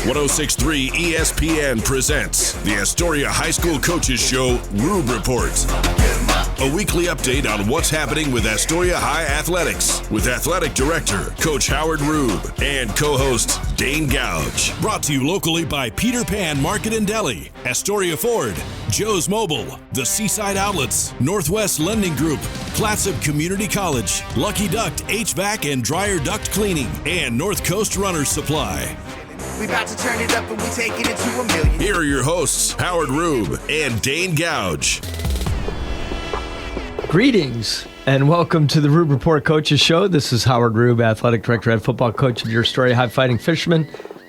106.3 ESPN presents the Astoria High School Coaches Show Rube Report. A weekly update on what's happening with Astoria High athletics with Athletic Director Coach Howard Rube and co-host Dane Gouge. Brought to you locally by Peter Pan Market and Deli, Astoria Ford, Joe's Mobile, the Seaside Outlets, Northwest Lending Group, Clatsop Community College, Lucky Duct HVAC and Dryer Duct Cleaning, and North Coast Runner Supply. We about to turn it up and we taking it to a million. Here are your hosts, Howard Rube and Dane Gouge. Greetings and welcome to the Rube Report Coaches Show. This is Howard Rube, Athletic Director and Football Coach of your Astoria High Fighting Fishermen.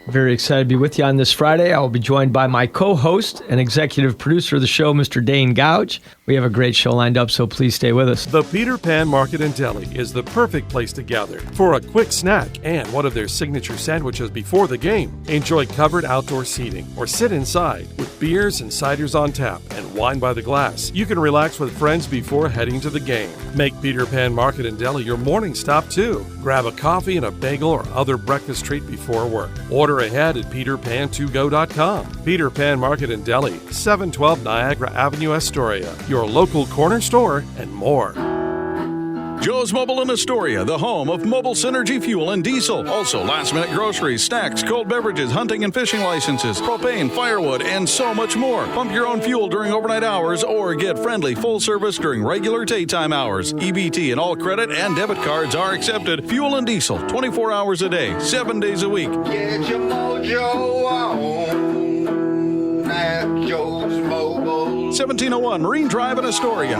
Very excited to be with you on this Friday. I will be joined by my co-host and executive producer of the show, Mr. Dane Gouge. We have a great show lined up, so please stay with us. The Peter Pan Market and Deli is the perfect place to gather for a quick snack and one of their signature sandwiches before the game. Enjoy covered outdoor seating or sit inside with beers and ciders on tap and wine by the glass. You can relax with friends before heading to the game. Make Peter Pan Market and Deli your morning stop too. Grab a coffee and a bagel or other breakfast treat before work. Order ahead at peterpan2go.com. Peter Pan Market and Deli, 712 Niagara Avenue, Astoria. Your local corner store and more. Joe's Mobile in Astoria, the home of Mobile Synergy Fuel and Diesel. Also, last-minute groceries, snacks, cold beverages, hunting and fishing licenses, propane, firewood, and so much more. Pump your own fuel during overnight hours or get friendly full service during regular daytime hours. EBT and all credit and debit cards are accepted. Fuel and diesel, 24 hours a day, 7 days a week. Get your mojo on at Joe's Mobile. 1701 Marine Drive in Astoria.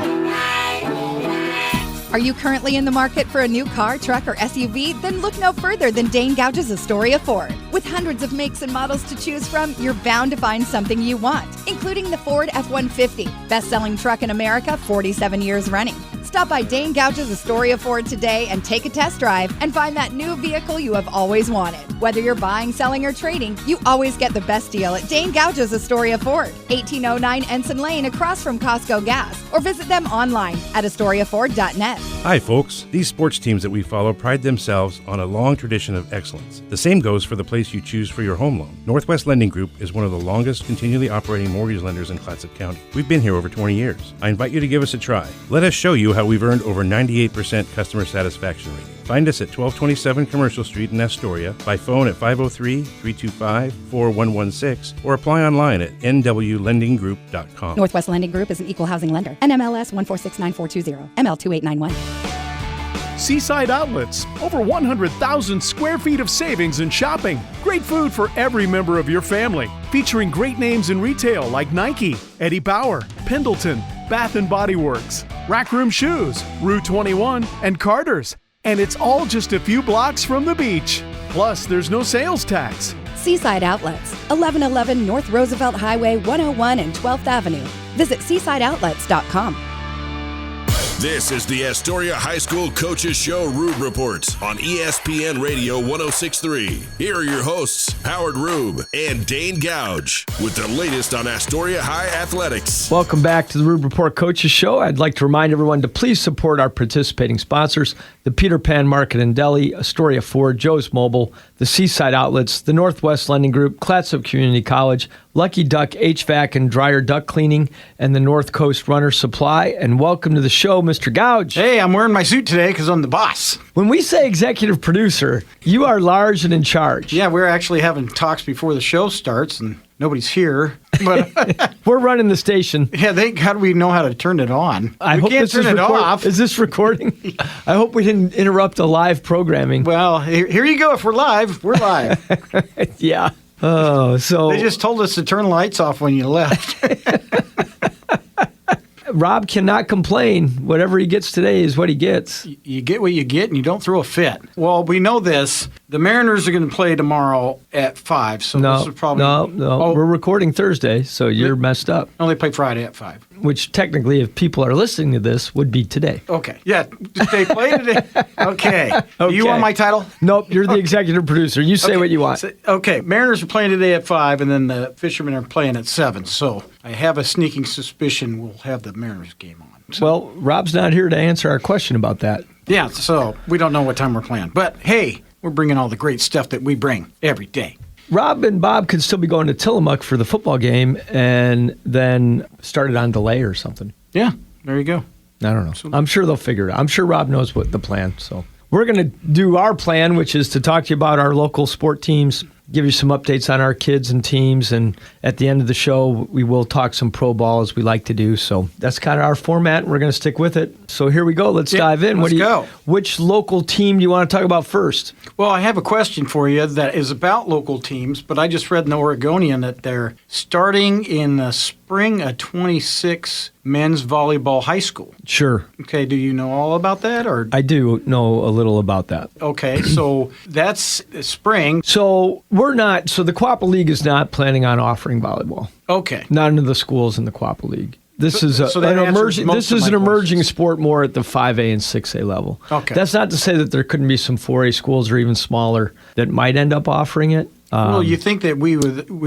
Are you currently in the market for a new car, truck, or SUV? Then look no further than Dane Gouge's Astoria Ford. With hundreds of makes and models to choose from, you're bound to find something you want, including the Ford F-150, best-selling truck in America, 47 years running. Stop by Dane Gouge's Astoria Ford today and take a test drive and find that new vehicle you have always wanted. Whether you're buying, selling, or trading, you always get the best deal at Dane Gouge's Astoria Ford, 1809 Ensign Lane across from Costco Gas, or visit them online at astoriaford.net. Hi, folks. These sports teams that we follow pride themselves on a long tradition of excellence. The same goes for the place you choose for your home loan. Northwest Lending Group is one of the longest continually operating mortgage lenders in Clatsop County. We've been here over 20 years. I invite you to give us a try. Let us show you how we've earned over 98% customer satisfaction rating. Find us at 1227 Commercial Street in Astoria, by phone at 503-325-4116, or apply online at nwlendinggroup.com. Northwest Lending Group is an equal housing lender. NMLS 1469420, ML2891. Seaside Outlets, over 100,000 square feet of savings and shopping. Great food for every member of your family. Featuring great names in retail like Nike, Eddie Bauer, Pendleton, Bath & Body Works, Rack Room Shoes, Rue 21, and Carter's. And it's all just a few blocks from the beach. Plus, there's no sales tax. Seaside Outlets, 1111 North Roosevelt Highway 101 and 12th Avenue. Visit seasideoutlets.com. This is the Astoria High School Coaches Show Rube Report on ESPN Radio 106.3. Here are your hosts, Howard Rube and Dane Gouge, with the latest on Astoria High athletics. Welcome back to the Rube Report Coaches Show. I'd like to remind everyone to please support our participating sponsors, the Peter Pan Market and Deli, Astoria Ford, Joe's Mobile, the Seaside Outlets, the Northwest Lending Group, Clatsop Community College, Lucky Duck HVAC and Dryer Duct Cleaning, and the North Coast Runner Supply. And welcome to the show, Mr. Gouge. Hey, I'm wearing my suit today because I'm the boss. When we say executive producer, you are large and in charge. Yeah, we're actually having talks before the show starts, and nobody's here. But we're running the station. Yeah, how do we know how to turn it on? I hope can't this turn is it off. Is this recording? I hope we didn't interrupt a live programming. Well, here you go. If we're live, we're live. Yeah. Oh, so they just told us to turn the lights off when you left. Rob cannot complain. Whatever he gets today is what he gets. You get what you get, and you don't throw a fit. Well, we know this. The Mariners are going to play tomorrow at 5, so this is probably... No. Oh. We're recording Thursday, so you're messed up. No, they play Friday at 5. Which technically, if people are listening to this, would be today. Okay. Yeah, they play today. Okay. Do you want my title? Nope, you're the executive producer. You say what you want. Okay, Mariners are playing today at 5, and then the Fishermen are playing at 7, so I have a sneaking suspicion we'll have the Mariners game on. So. Well, Rob's not here to answer our question about that. Yeah, so we don't know what time we're playing. But, hey, we're bringing all the great stuff that we bring every day. Rob and Bob could still be going to Tillamook for the football game and then started on delay or something. Yeah, there you go. I don't know. I'm sure they'll figure it out. I'm sure Rob knows what the plan. So we're going to do our plan, which is to talk to you about our local sport teams, give you some updates on our kids and teams, and at the end of the show, we will talk some pro ball as we like to do. So that's kind of our format, and we're going to stick with it. So here we go. Let's dive in. Let's go. Which local team do you want to talk about first? Well, I have a question for you that is about local teams, but I just read in the Oregonian that they're starting in the spring a 26 men's volleyball high school. Sure. Okay, do you know all about that? Or I do know a little about that. Okay, so that's spring. So the Quappa League is not planning on offering volleyball. Okay. Not into the schools in the Quappa League. This is that an answers emerging. most This of is my an emerging questions. sport more at the 5A and 6A level. Okay. That's not to say that there couldn't be some 4A schools or even smaller that might end up offering it. Well, you think that we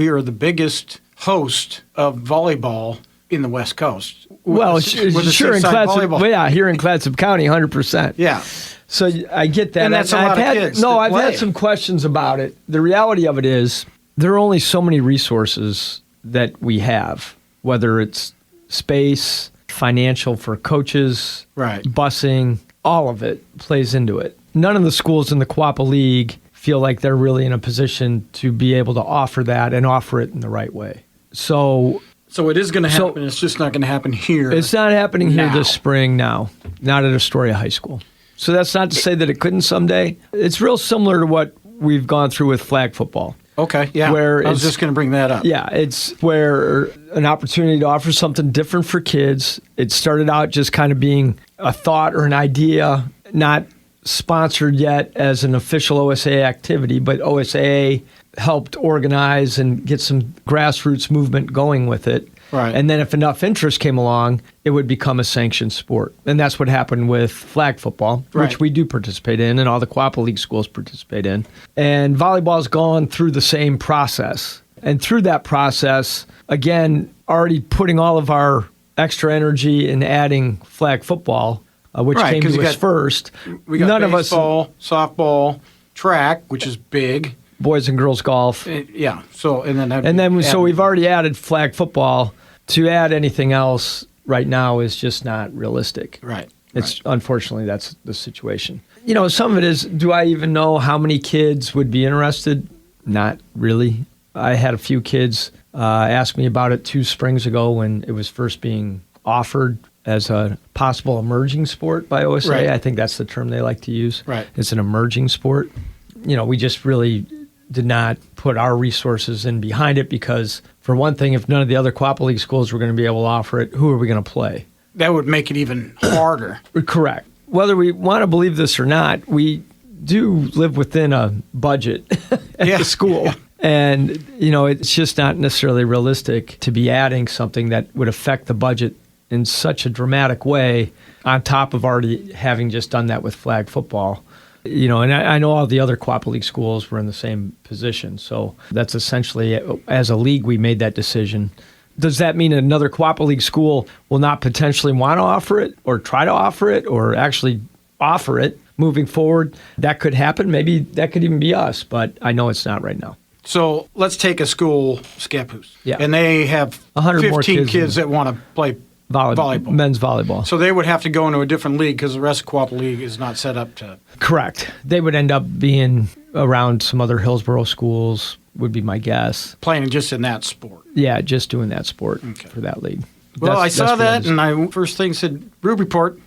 are the biggest host of volleyball in the West Coast. Well, With the sure in Seaside Clatsop. volleyball. Well, yeah, here in Clatsop County, 100%. Yeah. So I get that. And that's a lot of kids that I've play. had some questions about it. The reality of it is there are only so many resources that we have, whether it's space, financial for coaches, Right. busing, all of it plays into it. None of the schools in the Quappa League feel like they're really in a position to be able to offer that and offer it in the right way. So So it is going to So- happen. It's just not going to happen here. it's not happening here Now. this spring now, not at Astoria High School. So that's not to say that it couldn't someday. It's real similar to what we've gone through with flag football. Okay, yeah. Where I was it's- just going to bring that up. Yeah, it's where an opportunity to offer something different for kids. It started out just kind of being a thought or an idea, not sponsored yet as an official OSAA activity, but OSAA helped organize and get some grassroots movement going with it. Right. And then if enough interest came along, it would become a sanctioned sport. And that's what happened with flag football, Right. which we do participate in and all the Quappa League schools participate in. And volleyball's gone through the same process. And through that process, again, already putting all of our extra energy in adding flag football, which Right, came 'cause to you us got- first. We got None of us, baseball, softball, track, which is big. boys and girls golf. Yeah. So So we've already added flag football. To add anything else right now is just not realistic. Right. It's unfortunately that's the situation. You know, some of it is, do I even know how many kids would be interested? Not really. I had a few kids ask me about it 2 springs ago when it was first being offered as a possible emerging sport by OSA. Right. I think that's the term they like to use. Right. It's an emerging sport. You know, we just really did not put our resources in behind it because, for one thing, if none of the other Quappa League schools were going to be able to offer it, who are we going to play? That would make it even harder. Correct. Whether we want to believe this or not, we do live within a budget at Yeah. the school. Yeah. And, you know, it's just not necessarily realistic to be adding something that would affect the budget in such a dramatic way on top of already having just done that with flag football. You know, and I know all the other Quappa League schools were in the same position. So that's essentially, as a league, we made that decision. Does that mean another Quappa League school will not potentially want to offer it or try to offer it or actually offer it moving forward? That could happen. Maybe that could even be us, but I know it's not right now. So let's take a school, Scappoose. Yeah. And they have 100 more 15 kids kids that want to play volleyball. Men's volleyball. So they would have to go into a different league because the rest of Quappa League is not set up to. Correct. They would end up being around some other Hillsborough schools, would be my guess. Playing just in that sport. Yeah, just doing that sport Okay. for that league. Well, I saw that, and and I first thing said, Rube Report.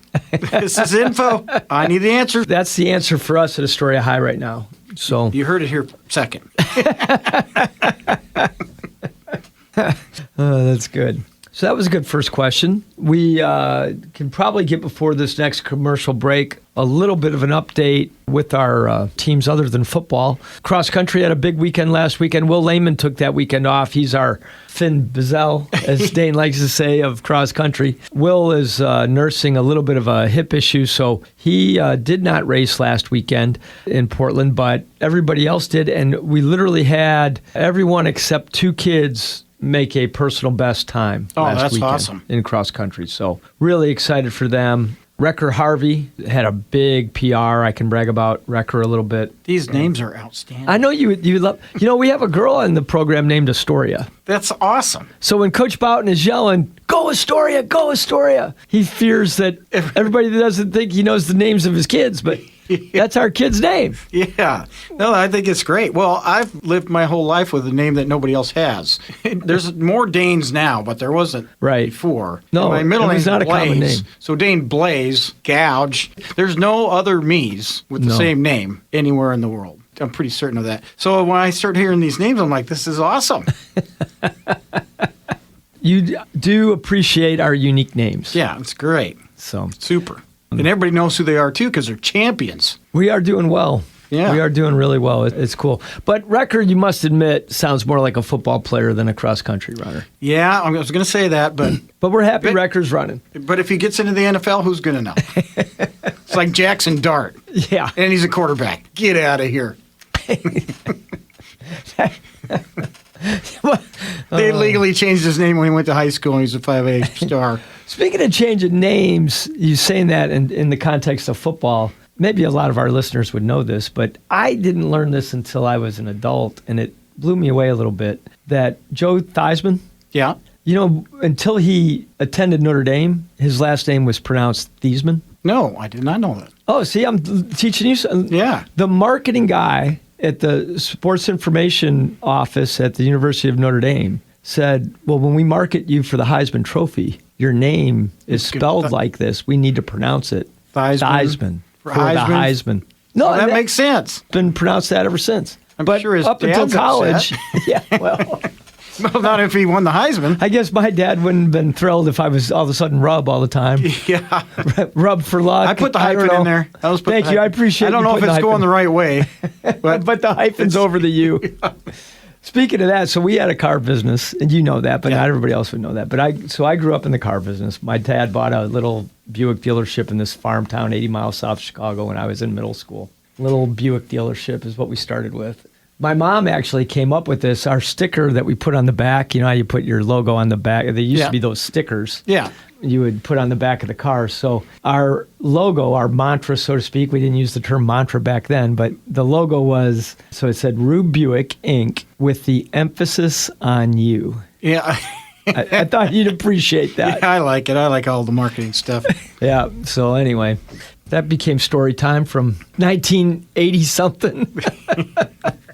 This is info. I need the answer. that's the answer for us at Astoria High right now. So You heard it here second. that's good. So that was a good first question. We can probably get before this next commercial break a little bit of an update with our teams other than football. Cross country had a big weekend last weekend. Will Lehman took that weekend off. He's our Finn Bizel, as Dane likes to say, of cross country. Will is nursing a little bit of a hip issue, so he did not race last weekend in Portland, but everybody else did, and we literally had everyone except 2 kids make a personal best time Oh, last that's weekend awesome. in cross country. So really excited for them. Wrecker Harvey had a big PR. I can brag about Wrecker a little bit. These names are outstanding. I know you love. We have a girl in the program named Astoria. That's awesome. So when Coach Boughton is yelling, "Go Astoria, go Astoria," he fears that everybody doesn't think he knows the names of his kids, but that's our kid's name. Yeah. No, I think it's great. Well, I've lived my whole life with a name that nobody else has. There's more Danes now, but there wasn't before. No, my middle name's not Blaze, a common name. So Dane Blaze, Gouge. There's no other me's with the same name anywhere in the world. I'm pretty certain of that. So when I start hearing these names, I'm like, this is awesome. You do appreciate our unique names. Yeah, it's great. So super. And everybody knows who they are, too, because they're champions. We are doing well. Yeah. We are doing really well. It's cool. But Wrecker, you must admit, sounds more like a football player than a cross-country runner. Yeah, I was going to say that, but... But we're happy Wrecker's running. But if he gets into the NFL, who's going to know? It's like Jackson Dart. Yeah. And he's a quarterback. Get out of here. They legally changed his name when he went to high school, and he's a 5A star. Speaking of changing names, you saying that in the context of football, maybe a lot of our listeners would know this, but I didn't learn this until I was an adult, and it blew me away a little bit, that Joe Theismann, until he attended Notre Dame, his last name was pronounced Theismann. No, I did not know that. Oh, see, I'm teaching you something. Yeah. The marketing guy at the sports information office at the University of Notre Dame said, well, when we market you for the Heisman Trophy, your name is spelled like this. We need to pronounce it Theismann for the Heisman. No, that makes sense. Been pronounced that ever since. I'm but sure his up until dad's college, upset. Well, not if he won the Heisman. I guess my dad wouldn't have been thrilled if I was all of a sudden Rub all the time. Yeah. Rub for luck. I put the hyphen in there. Thank you. I appreciate it. I don't know if it's going the right way. But the hyphen's over the U. Yeah. Speaking of that, so we had a car business, and you know that, but not everybody else would know that. But I grew up in the car business. My dad bought a little Buick dealership in this farm town 80 miles south of Chicago when I was in middle school. Little Buick dealership is what we started with. My mom actually came up with this. Our sticker that we put on the back, you know how you put your logo on the back? There used to be those stickers. Yeah. You would put on the back of the car. So our logo, our mantra, so to speak, we didn't use the term mantra back then, but the logo was, so it said Rube Buick, Inc., with the emphasis on you. Yeah. I thought you'd appreciate that. Yeah, I like it. I like all the marketing stuff. Yeah. So anyway, that became story time from 1980-something.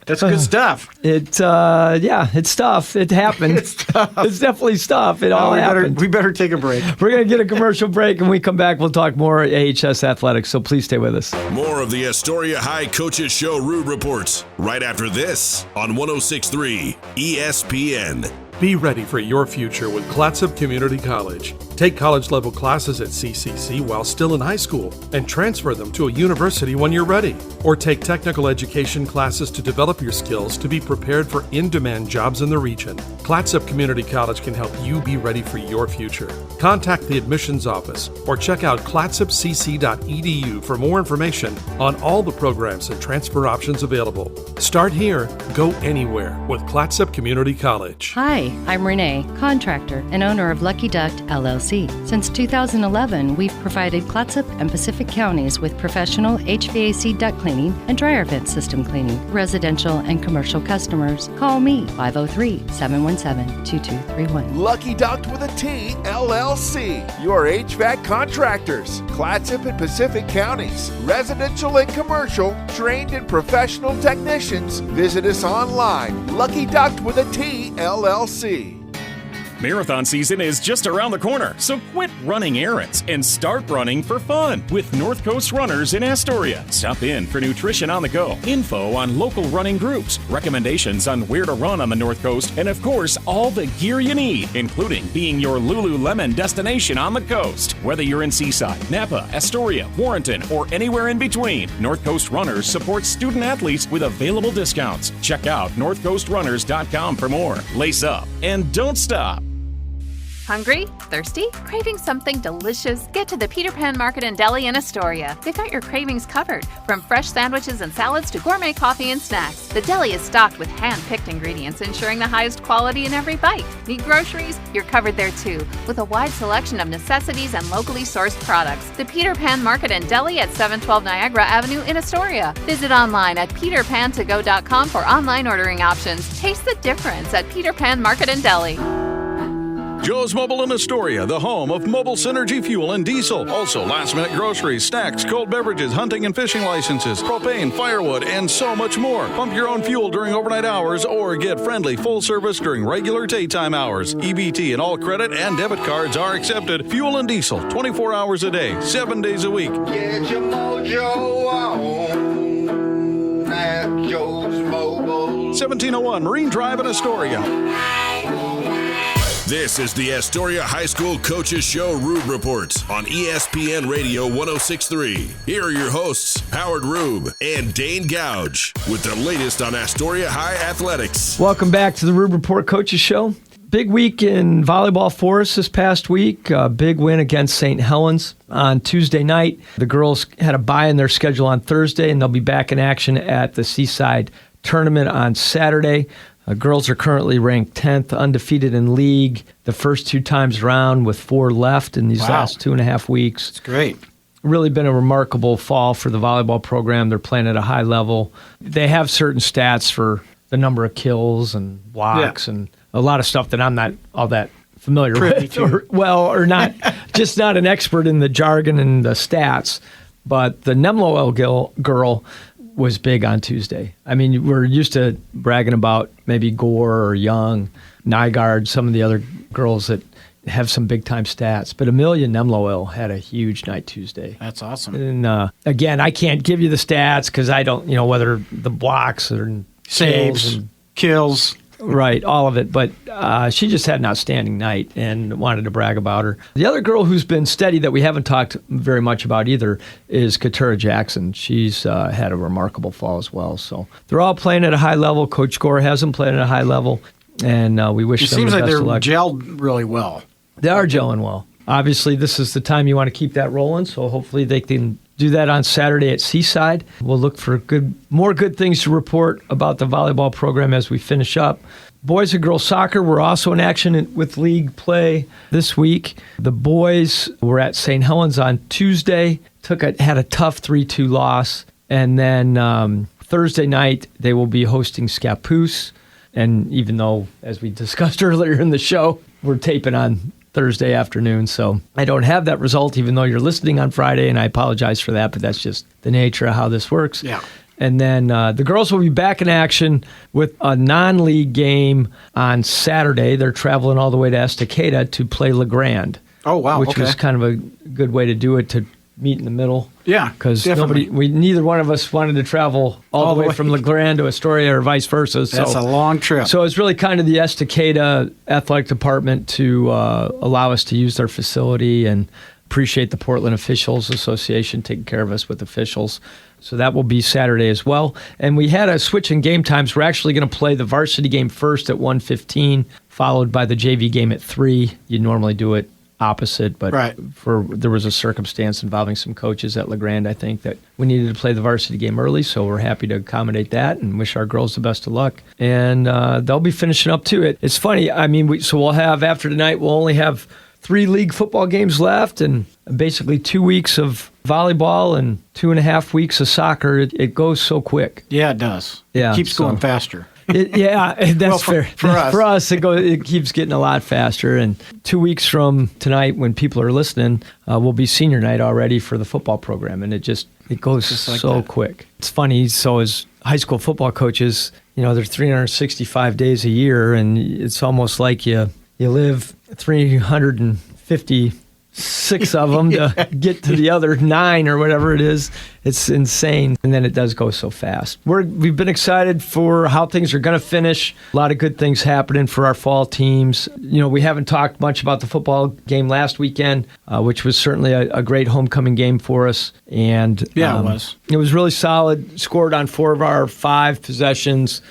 That's good stuff. It's stuff. It happened. It's definitely stuff. It all happened. We better take a break. We're going to get a commercial break, and when we come back, we'll talk more AHS athletics, so please stay with us. More of the Astoria High Coaches Show Rube Reports right after this on 106.3 ESPN. Be ready for your future with Clatsop Community College. Take college-level classes at CCC while still in high school and transfer them to a university when you're ready. Or take technical education classes to develop your skills to be prepared for in-demand jobs in the region. Clatsop Community College can help you be ready for your future. Contact the admissions office or check out clatsopcc.edu for more information on all the programs and transfer options available. Start here, go anywhere with Clatsop Community College. Hi, I'm Renee, contractor and owner of Lucky Duct LLC. Since 2011, we've provided Clatsop and Pacific counties with professional HVAC duct cleaning and dryer vent system cleaning, residential and commercial customers. Call me, 503-717-2231. Lucky Duct with a T, LLC. Your HVAC contractors. Clatsop and Pacific counties. Residential and commercial. Trained and professional technicians. Visit us online. Lucky Duct with a T, LLC. Marathon season is just around the corner, so quit running errands and start running for fun with North Coast Runners in Astoria. Stop in for nutrition on the go, info on local running groups, recommendations on where to run on the North Coast, and of course, all the gear you need, including being your Lululemon destination on the coast. Whether you're in Seaside, Napa, Astoria, Warrenton, or anywhere in between, North Coast Runners supports student athletes with available discounts. Check out northcoastrunners.com for more. Lace up and don't stop. Hungry? Thirsty? Craving something delicious? Get to the Peter Pan Market and Deli in Astoria. They've got your cravings covered, from fresh sandwiches and salads to gourmet coffee and snacks. The deli is stocked with hand-picked ingredients, ensuring the highest quality in every bite. Need groceries? You're covered there too, with a wide selection of necessities and locally sourced products. The Peter Pan Market and Deli at 712 Niagara Avenue in Astoria. Visit online at peterpantogo.com for online ordering options. Taste the difference at Peter Pan Market and Deli. Joe's Mobile in Astoria, the home of mobile synergy fuel and diesel. Also, last-minute groceries, snacks, cold beverages, hunting and fishing licenses, propane, firewood, and so much more. Pump your own fuel during overnight hours or get friendly full service during regular daytime hours. EBT and all credit and debit cards are accepted. Fuel and diesel, 24 hours a day, 7 days a week. Get your mojo on at Joe's Mobile. 1701 Marine Drive in Astoria. This is the Astoria High School Coaches Show Rube Report on ESPN Radio 106.3. Here are your hosts, Howard Rube and Dane Gouge, with the latest on Astoria High athletics. Welcome back to the Rube Report Coaches Show. Big week in volleyball for us this past week. A big win against St. Helens on Tuesday night. The girls had a bye in their schedule on Thursday, and they'll be back in action at the Seaside Tournament on Saturday. Girls are currently ranked 10th, undefeated in league the first 2 times around with 4 left in these last 2.5 weeks. It's great. Really been a remarkable fall for the volleyball program. They're playing at a high level. They have certain stats for the number of kills and blocks and a lot of stuff that I'm not all that familiar with. Or not, just not an expert in the jargon and the stats. But the Nemloel girl was big on Tuesday. I mean, we're used to bragging about maybe Gore or Young, Nygaard, some of the other girls that have some big-time stats. But Amelia Nemloel had a huge night Tuesday. That's awesome. And again, I can't give you the stats because I don't, whether the blocks or saves, kills. Right, all of it. But she just had an outstanding night and wanted to brag about her. The other girl who's been steady that we haven't talked very much about either is Katura Jackson. She's had a remarkable fall as well. So they're all playing at a high level. Coach Gore has them playing at a high level, and we wish them the best of luck. It seems like they're gelled really well. They are gelling well. Obviously, this is the time you want to keep that rolling, so hopefully they can do that on Saturday at Seaside. We'll look for more good things to report about the volleyball program as we finish up. Boys and girls soccer were also in action with league play this week. The boys were at St. Helens on Tuesday, had a tough 3-2 loss, and then Thursday night they will be hosting Scappoose. And even though, as we discussed earlier in the show, we're taping on Thursday afternoon, so I don't have that result, even though you're listening on Friday, and I apologize for that, but that's just the nature of how this works. Yeah. And then the girls will be back in action with a non-league game on Saturday. They're traveling all the way to Estacada to play LeGrand. Oh, wow. Which was kind of a good way to do it, to meet in the middle. Yeah, because neither one of us wanted to travel all the way from LeGrand to Astoria or vice versa. That's a long trip. So it's really kind of the Estacada athletic department to allow us to use their facility, and appreciate the Portland Officials Association taking care of us with officials. So that will be Saturday as well. And we had a switch in game times. We're actually going to play the varsity game first at 1:15, followed by the JV game at 3. You normally do it opposite, but there was a circumstance involving some coaches at LeGrand, I think, that we needed to play the varsity game early, so we're happy to accommodate that and wish our girls the best of luck. And they'll be finishing up too. It's funny, I mean, we'll have, after tonight, we'll only have 3 league football games left and basically 2 weeks of volleyball and 2.5 weeks of soccer. It goes so quick. Yeah, it does. Yeah, it keeps going faster. That's fair. For us. For us, it keeps getting a lot faster. And 2 weeks from tonight, when people are listening, will be senior night already for the football program, and it goes just so quick. It's funny. So as high school football coaches, there's 365 days a year, and it's almost like you live 356 of them to get to the other 9 or whatever it is. It's insane. And then it does go so fast. We've been excited for how things are going to finish. A lot of good things happening for our fall teams. We haven't talked much about the football game last weekend, which was certainly a great homecoming game for us. And yeah, it was. It was really solid. Scored on 4 of our 5 possessions.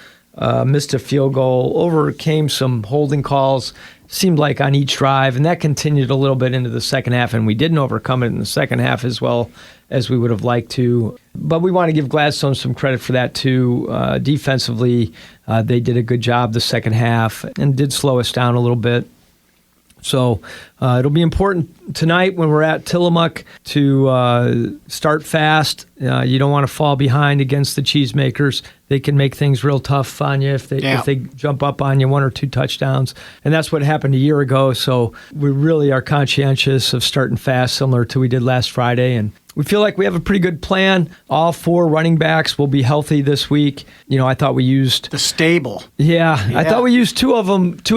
Missed a field goal. Overcame some holding calls. seemed like on each drive, and that continued a little bit into the second half, and we didn't overcome it in the second half as well as we would have liked to. But we want to give Gladstone some credit for that too. Defensively, they did a good job the second half and did slow us down a little bit. So it'll be important tonight when we're at Tillamook to start fast. You don't want to fall behind against the Cheesemakers. They can make things real tough on you if they jump up on you 1 or 2 touchdowns. And that's what happened a year ago. So we really are conscientious of starting fast, similar to we did last Friday. And we feel like we have a pretty good plan. All 4 running backs will be healthy this week. I thought we used the stable. Yeah, I thought we used 2 of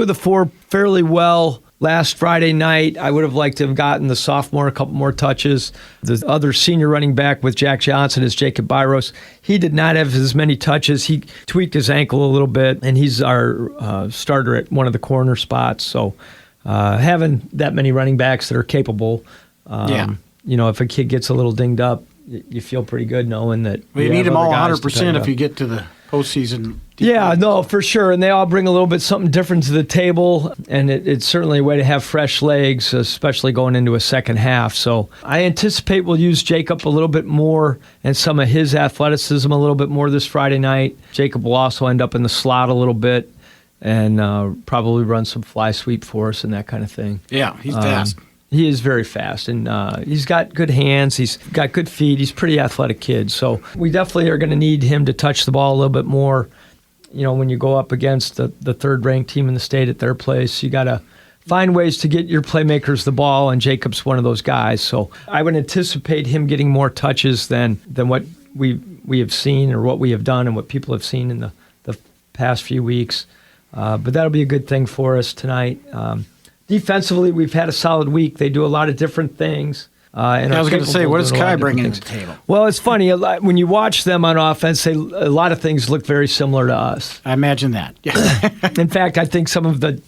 the 4 fairly well last Friday night. I would have liked to have gotten the sophomore a couple more touches. The other senior running back with Jack Johnson is Jacob Byros. He did not have as many touches. He tweaked his ankle a little bit, and he's our starter at one of the corner spots. So having that many running backs that are capable, if a kid gets a little dinged up, you feel pretty good knowing that. You need them all 100% if you get to the postseason. Yeah, no, for sure. And they all bring a little bit something different to the table. And it's certainly a way to have fresh legs, especially going into a second half. So I anticipate we'll use Jacob a little bit more and some of his athleticism a little bit more this Friday night. Jacob will also end up in the slot a little bit and probably run some fly sweep for us and that kind of thing. Yeah, he's fast. He is very fast, and he's got good hands. He's got good feet. He's a pretty athletic kid. So we definitely are going to need him to touch the ball a little bit more. When you go up against the third-ranked team in the state at their place, you got to find ways to get your playmakers the ball, and Jacob's one of those guys. So I would anticipate him getting more touches than what we have seen or what we have done and what people have seen in the past few weeks. But that'll be a good thing for us tonight. Defensively, we've had a solid week. They do a lot of different things. I was going to say, what is Kai bringing to the table? Well, it's funny. When you watch them on offense, a lot of things look very similar to us. I imagine that. Yeah. In fact, I think some of the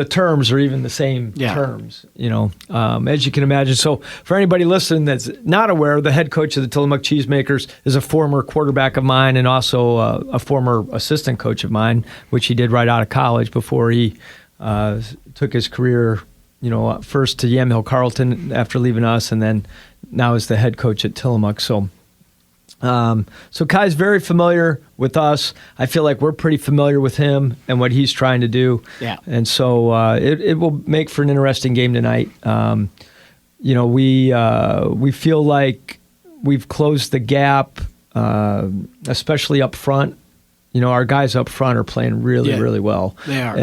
terms are even the same terms, as you can imagine. So for anybody listening that's not aware, the head coach of the Tillamook Cheesemakers is a former quarterback of mine and also a former assistant coach of mine, which he did right out of college before he took his career, first to Yamhill Carleton after leaving us, and then now is the head coach at Tillamook. So Kai's very familiar with us. I feel like we're pretty familiar with him and what he's trying to do. Yeah. And so it will make for an interesting game tonight. We feel like we've closed the gap, especially up front. Our guys up front are playing really well. They are.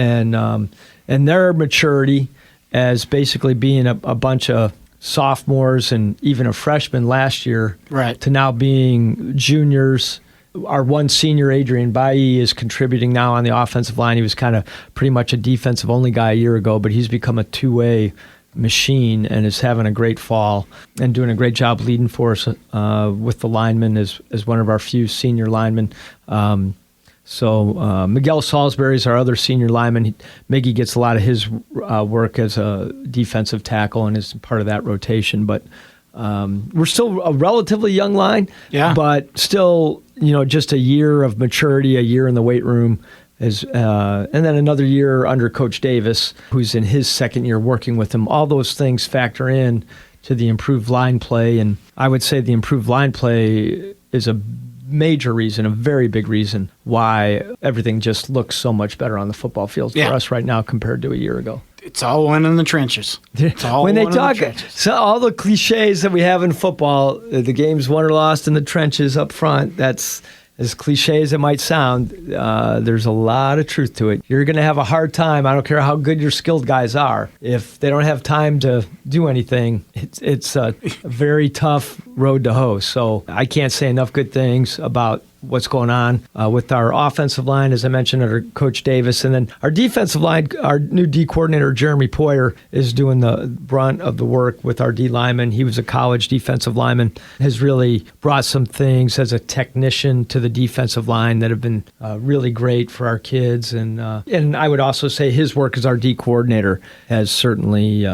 And their maturity as basically being a bunch of sophomores and even a freshman last year to now being juniors. Our one senior, Adrian Bailly, is contributing now on the offensive line. He was kind of pretty much a defensive-only guy a year ago, but he's become a two-way machine and is having a great fall and doing a great job leading for us with the linemen as one of our few senior linemen. So Miguel Salisbury is our other senior lineman. Miggy gets a lot of his work as a defensive tackle and is part of that rotation. But we're still a relatively young line, but still, just a year of maturity, a year in the weight room, and then another year under Coach Davis, who's in his second year working with him. All those things factor in to the improved line play, and I would say the improved line play is a major reason, a very big reason why everything just looks so much better on the football field for us right now compared to a year ago. It's all won in the trenches. It's all when they talk, in the trenches. So all the cliches that we have in football, the game's won or lost in the trenches up front, that's as cliche as it might sound, there's a lot of truth to it. You're going to have a hard time. I don't care how good your skilled guys are. If they don't have time to do anything, it's a very tough road to hoe. So I can't say enough good things about what's going on with our offensive line, as I mentioned, under Coach Davis. And then our defensive line, our new D coordinator, Jeremy Poyer, is doing the brunt of the work with our D lineman. He was a college defensive lineman, has really brought some things as a technician to the defensive line that have been really great for our kids. And I would also say his work as our D coordinator has certainly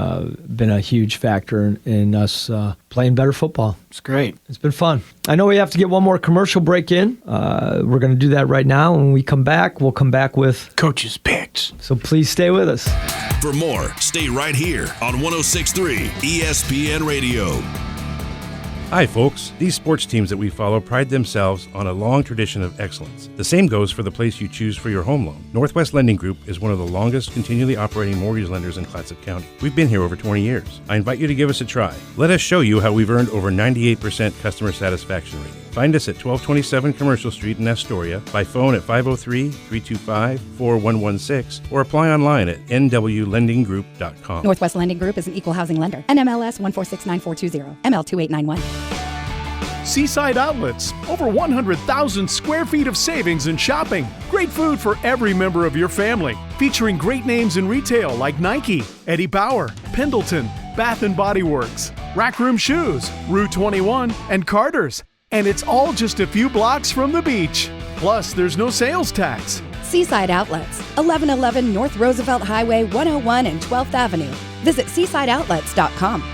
been a huge factor in us playing better football. It's great. It's been fun. I know we have to get one more commercial break in. We're going to do that right now. When we come back, we'll come back with Coach's Picks. So please stay with us. For more, stay right here on 106.3 ESPN Radio. Hi, folks. These sports teams that we follow pride themselves on a long tradition of excellence. The same goes for the place you choose for your home loan. Northwest Lending Group is one of the longest continually operating mortgage lenders in Clatsop County. We've been here over 20 years. I invite you to give us a try. Let us show you how we've earned over 98% customer satisfaction rating. Find us at 1227 Commercial Street in Astoria, by phone at 503-325-4116, or apply online at nwlendinggroup.com. Northwest Lending Group is an equal housing lender. NMLS 1469420, ML2891. Seaside Outlets, over 100,000 square feet of savings and shopping. Great food for every member of your family. Featuring great names in retail like Nike, Eddie Bauer, Pendleton, Bath & Body Works, Rack Room Shoes, Rue 21, and Carter's. And it's all just a few blocks from the beach. Plus, there's no sales tax. Seaside Outlets, 1111 North Roosevelt Highway 101 and 12th Avenue. Visit seasideoutlets.com.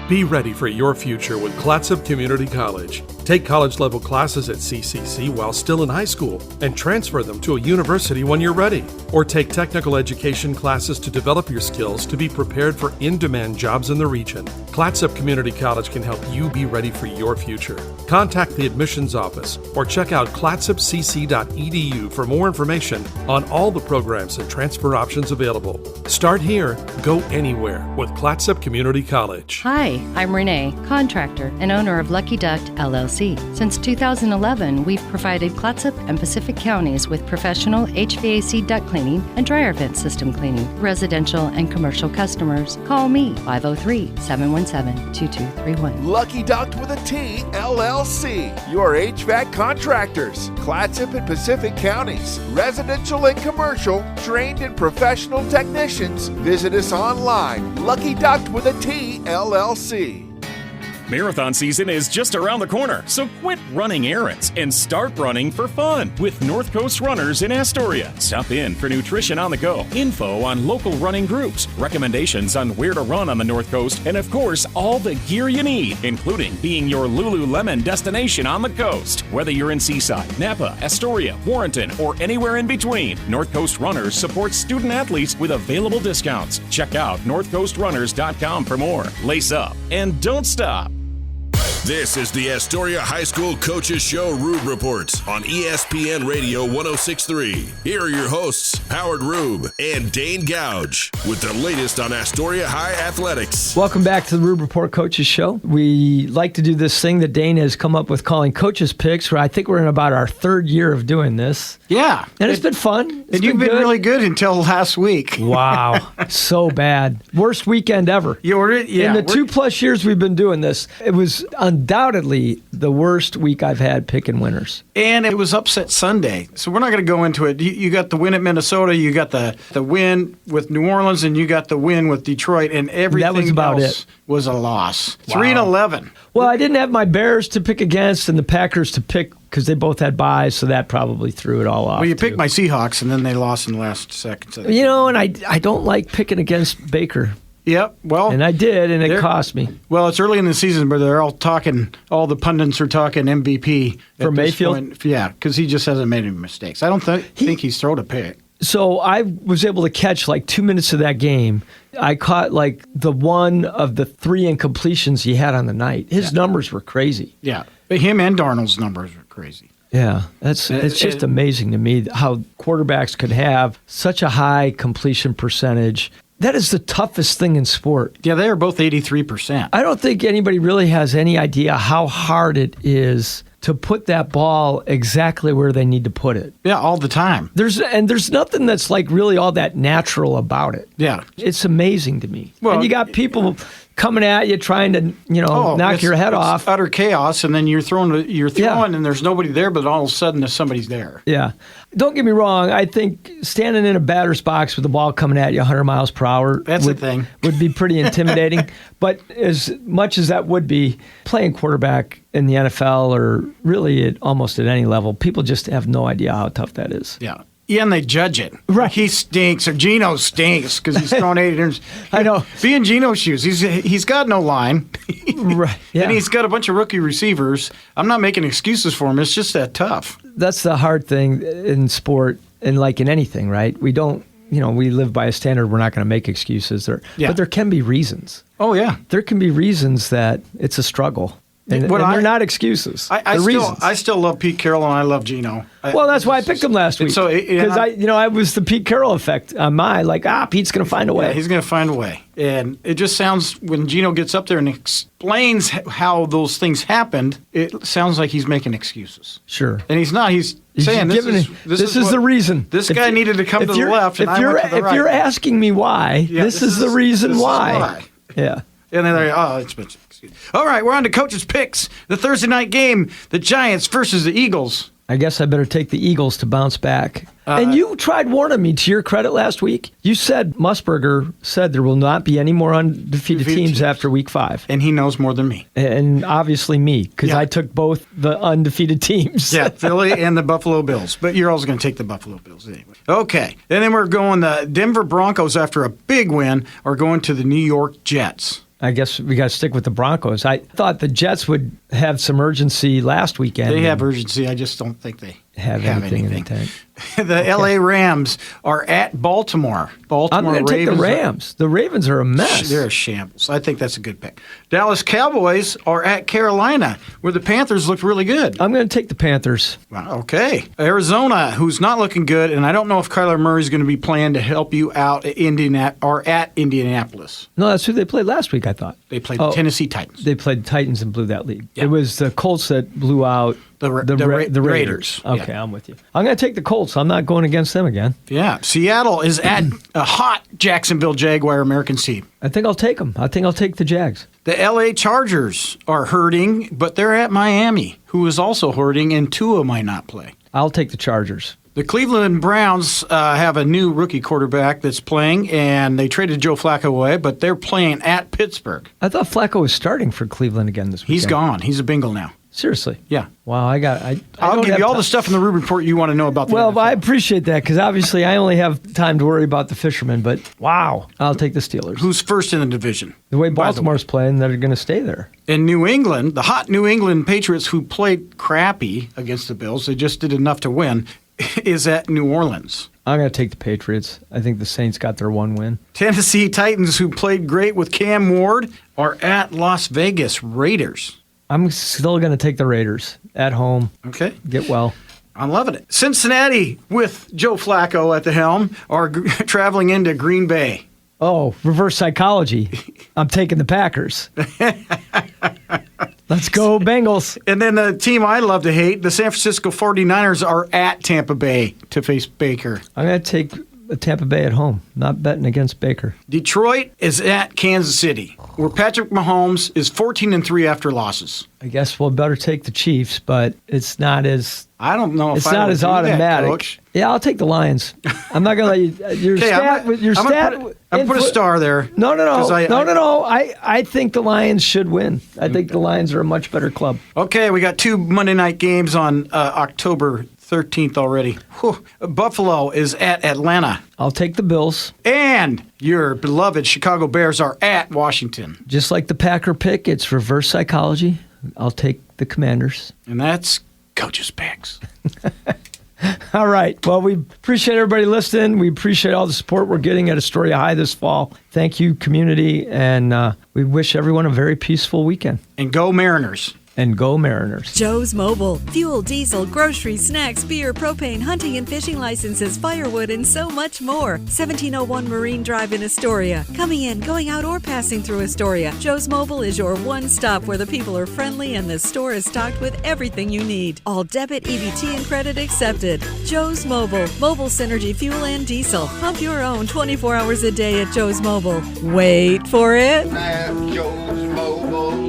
Be ready for your future with Clatsop Community College. Take college-level classes at CCC while still in high school and transfer them to a university when you're ready. Or take technical education classes to develop your skills to be prepared for in-demand jobs in the region. Clatsop Community College can help you be ready for your future. Contact the admissions office or check out clatsopcc.edu for more information on all the programs and transfer options available. Start here, go anywhere with Clatsop Community College. Hi, I'm Renee, contractor and owner of Lucky Duck LLC. Since 2011, we've provided Clatsop and Pacific counties with professional HVAC duct cleaning and dryer vent system cleaning. Residential and commercial customers, call me 503-717-2231. Lucky Duct with a T, LLC. Your HVAC contractors. Clatsop and Pacific counties. Residential and commercial. Trained and professional technicians. Visit us online. Lucky Duct with a T, LLC. Marathon season is just around the corner, so quit running errands and start running for fun with North Coast Runners in Astoria. Stop in for nutrition on the go, info on local running groups, recommendations on where to run on the North Coast, and of course, all the gear you need, including being your Lululemon destination on the coast. Whether you're in Seaside, Napa, Astoria, Warrenton, or anywhere in between, North Coast Runners supports student athletes with available discounts. Check out northcoastrunners.com for more. Lace up and don't stop. This is the Astoria High School Coaches Show Rube Report on ESPN Radio 106.3. Here are your hosts, Howard Rube and Dane Gouge, with the latest on Astoria High athletics. Welcome back to the Rube Report Coaches Show. We like to do this thing that Dane has come up with calling Coaches Picks, where I think we're in about our third year of doing this. Yeah. And it's been fun. And you've been really good until last week. Wow. So bad. Worst weekend ever. You ordered it? Yeah. In the 2+ years we've been doing this, it was undoubtedly the worst week I've had picking winners. And it was upset Sunday. So we're not going to go into it. You got the win at Minnesota, you got the win with New Orleans, and you got the win with Detroit, and everything that was about else was a loss. Wow. 3-11. Well, I didn't have my Bears to pick against and the Packers to pick because they both had byes, so that probably threw it all off. Well, you picked my Seahawks, and then they lost in the last seconds. You know, and I don't like picking against Baker. Yep, well... And I did, and it cost me. Well, it's early in the season, but they're all the pundits are talking MVP. For Mayfield? Yeah, because he just hasn't made any mistakes. I don't think he's thrown a pick. So I was able to catch like 2 minutes of that game. I caught like the one of the 3 incompletions he had on the night. His numbers were crazy. Yeah, but him and Darnold's numbers were crazy. Yeah, it's just amazing to me how quarterbacks could have such a high completion percentage. That is the toughest thing in sport. Yeah, they are both 83%. I don't think anybody really has any idea how hard it is to put that ball exactly where they need to put it. Yeah, all the time. There's nothing that's like really all that natural about it. Yeah. It's amazing to me. Well, and you got people coming at you trying to, knock your head off. Utter chaos, and then you're throwing, and there's nobody there, but all of a sudden somebody's there. Yeah. Don't get me wrong. I think standing in a batter's box with the ball coming at you 100 miles per hour would be pretty intimidating. But as much as that would be, playing quarterback in the NFL or really almost at any level, people just have no idea how tough that is. Yeah. Yeah, and they judge it. Right. He stinks, or Gino stinks because he's throwing 8 innings. I know. Be in Gino's shoes. He's got no line. Right. Yeah. And he's got a bunch of rookie receivers. I'm not making excuses for him. It's just that tough. That's the hard thing in sport and like in anything, right? We don't, we live by a standard. We're not going to make excuses there. Yeah. But there can be reasons. Oh, yeah. There can be reasons that it's a struggle. And they're not excuses. I still love Pete Carroll and I love Gino. Well, that's why I picked him last week. So because I was the Pete Carroll effect on my Pete's going to find a way. Yeah, he's going to find a way. And it just sounds when Gino gets up there and explains how those things happened, it sounds like he's making excuses. Sure. And he's not. He's saying this is the reason. This guy needed to come to the left, and I went to the right. If you're asking me why, this is the reason why. Yeah. And then it's been. All right, we're on to Coach's Picks. The Thursday night game, the Giants versus the Eagles. I guess I better take the Eagles to bounce back. And you tried warning me, to your credit, last week. You said, Musburger said there will not be any more undefeated teams after week 5. And he knows more than me. And obviously me, because I took both the undefeated teams. Yeah, Philly and the Buffalo Bills. But you're also going to take the Buffalo Bills anyway. Okay, and then we're going the Denver Broncos, after a big win, are going to the New York Jets. I guess we got to stick with the Broncos. I thought the Jets would have some urgency last weekend. They have urgency. I just don't think they have anything in the tank. The L.A. Rams are at Baltimore. I'm going to take the Rams. The Ravens are a mess. They're a shambles. I think that's a good pick. Dallas Cowboys are at Carolina, where the Panthers looked really good. I'm going to take the Panthers. Well, okay. Arizona, who's not looking good, and I don't know if Kyler Murray's going to be playing to help you out at Indianapolis. No, that's who they played last week, I thought. They played the Tennessee Titans. They played the Titans and blew that lead. Yeah. It was the Colts that blew out the Raiders. Okay, I'm with you. I'm going to take the Colts. I'm not going against them again. Yeah. Seattle is at a hot Jacksonville Jaguar Americans team. I think I'll take them. I think I'll take the Jags. The L.A. Chargers are hurting, but they're at Miami, who is also hurting, and Tua might not play. I'll take the Chargers. The Cleveland Browns have a new rookie quarterback that's playing, and they traded Joe Flacco away, but they're playing at Pittsburgh. I thought Flacco was starting for Cleveland again this weekend. He's gone. He's a Bengal now. Seriously? Yeah. Wow, I'll give you all the stuff in the Rube Report you want to know about the NFL. I appreciate that, because obviously I only have time to worry about the fishermen, but wow, I'll take the Steelers. Who's first in the division? The way Baltimore's playing, they're going to stay there. In New England, the hot New England Patriots, who played crappy against the Bills, they just did enough to win, is at New Orleans. I'm going to take the Patriots. I think the Saints got their one win. Tennessee Titans, who played great with Cam Ward, are at Las Vegas Raiders. I'm still going to take the Raiders at home. Okay. Get well. I'm loving it. Cincinnati, with Joe Flacco at the helm, are traveling into Green Bay. Oh, reverse psychology. I'm taking the Packers. Let's go, Bengals. And then the team I love to hate, the San Francisco 49ers, are at Tampa Bay to face Baker. I'm going to take Tampa Bay at home. Not betting against Baker. Detroit is at Kansas City, where Patrick Mahomes is 14-3 after losses. I guess we'll better take the Chiefs, but it's not as... I don't know if it's not as automatic. Coach. Yeah, I'll take the Lions. I'm not going to let you... I'm going to put a star there. No. I think the Lions should win. I think the Lions are a much better club. Okay, we got 2 Monday night games on October 13th already. Whew. Buffalo is at Atlanta. I'll take the Bills. And your beloved Chicago Bears are at Washington. Just like the Packer pick, it's reverse psychology. I'll take the Commanders. And that's Coach's Picks. All right. Well, we appreciate everybody listening. We appreciate all the support we're getting at Astoria High this fall. Thank you, community. And we wish everyone a very peaceful weekend. And go Mariners. And go Mariners. Joe's Mobile. Fuel, diesel, groceries, snacks, beer, propane, hunting and fishing licenses, firewood, and so much more. 1701 Marine Drive in Astoria. Coming in, going out, or passing through Astoria. Joe's Mobile is your one stop where the people are friendly and the store is stocked with everything you need. All debit, EBT, and credit accepted. Joe's Mobile. Mobile Synergy fuel and diesel. Pump your own 24 hours a day at Joe's Mobile. Wait for it. At Joe's Mobile.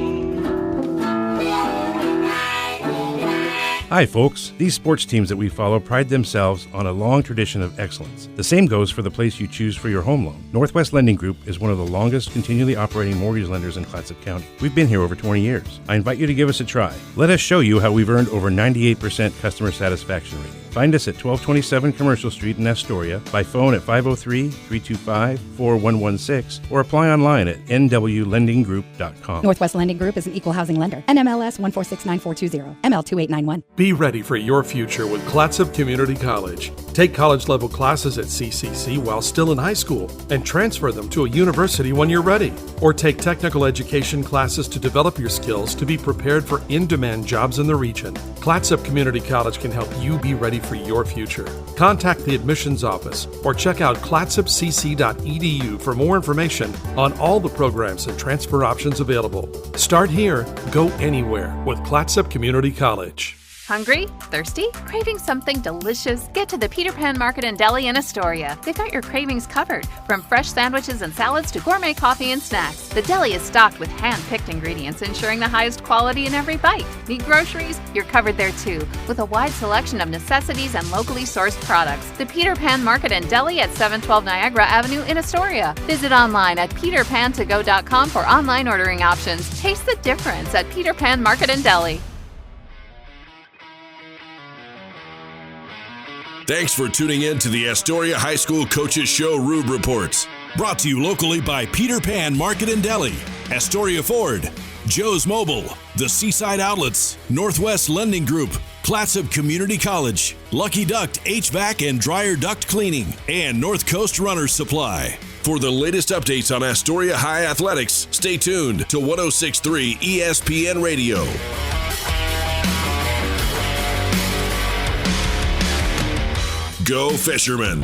Hi, folks. These sports teams that we follow pride themselves on a long tradition of excellence. The same goes for the place you choose for your home loan. Northwest Lending Group is one of the longest continually operating mortgage lenders in Clatsop County. We've been here over 20 years. I invite you to give us a try. Let us show you how we've earned over 98% customer satisfaction rating. Find us at 1227 Commercial Street in Astoria, by phone at 503-325-4116, or apply online at nwlendinggroup.com. Northwest Lending Group is an equal housing lender. NMLS 1469420, ML2891. Be ready for your future with Clatsop Community College. Take college-level classes at CCC while still in high school and transfer them to a university when you're ready. Or take technical education classes to develop your skills to be prepared for in-demand jobs in the region. Clatsop Community College can help you be ready for your future. Contact the admissions office or check out clatsopcc.edu for more information on all the programs and transfer options available. Start here, go anywhere with Clatsop Community College. Hungry? Thirsty? Craving something delicious? Get to the Peter Pan Market and Deli in Astoria. They've got your cravings covered, from fresh sandwiches and salads to gourmet coffee and snacks. The deli is stocked with hand-picked ingredients, ensuring the highest quality in every bite. Need groceries? You're covered there too, with a wide selection of necessities and locally sourced products. The Peter Pan Market and Deli at 712 Niagara Avenue in Astoria. Visit online at peterpantogo.com for online ordering options. Taste the difference at Peter Pan Market and Deli. Thanks for tuning in to the Astoria High School Coaches Show Rube Reports. Brought to you locally by Peter Pan Market and Deli, Astoria Ford, Joe's Mobile, the Seaside Outlets, Northwest Lending Group, Clatsop Community College, Lucky Duct HVAC and Dryer Duct Cleaning, and North Coast Runners Supply. For the latest updates on Astoria High athletics, stay tuned to 106.3 ESPN Radio. Go Fishermen!